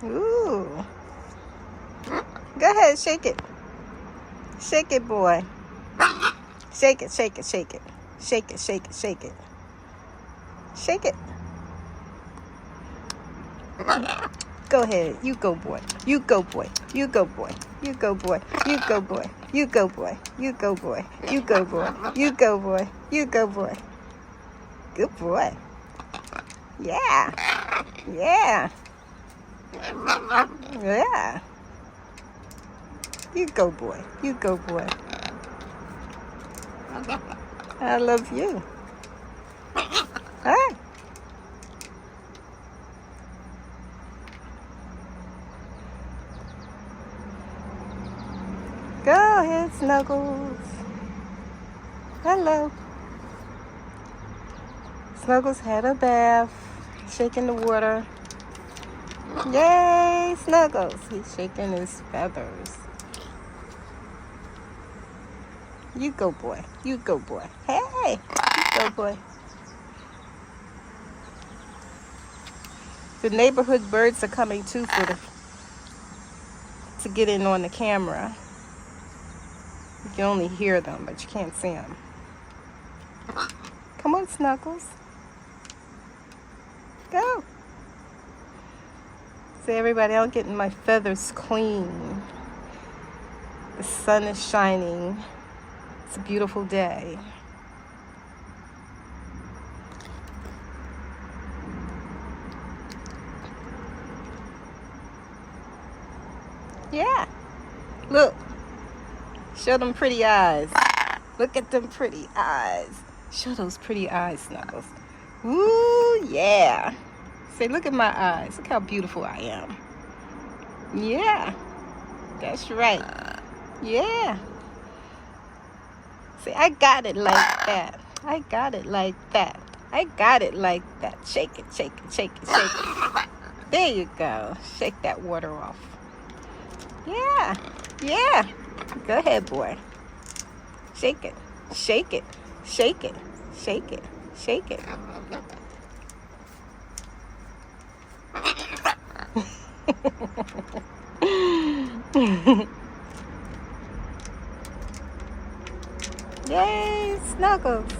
Ooh. Go ahead, shake it. Shake it, boy. Shake it, shake it, shake it. Shake it, shake it, shake it. Shake it. Go ahead. You go, boy. You go, boy. You go, boy. You go, boy. You go, boy. You go, boy. You go, boy. You go, boy. You go, boy. You go, boy. Good boy. Yeah. Yeah. Yeah. You go, boy. You go, boy. I love you. Huh? Go ahead, Snuggles. Hello. Snuggles had a bath, shaking the water. Yay, Snuggles. He's shaking his feathers. You go, boy. You go, boy. Hey, you go, boy. The neighborhood birds are coming too to get in on the camera. You can only hear them, but you can't see them. Come on, Snuggles. Go. See, everybody, I'm getting my feathers clean. The sun is shining. It's a beautiful day. Yeah. Look. Show them pretty eyes. Look at them pretty eyes. Show those pretty eyes, Snuggles. Ooh, yeah. Say, look at my eyes. Look how beautiful I am. Yeah. That's right. Yeah. Say, I got it like that. I got it like that. I got it like that. Shake it, shake it, shake it, shake it. There you go. Shake that water off. Yeah. Yeah. Go ahead, boy. Shake it. Shake it. Shake it. Shake it. Shake it. Yay, Snuggles.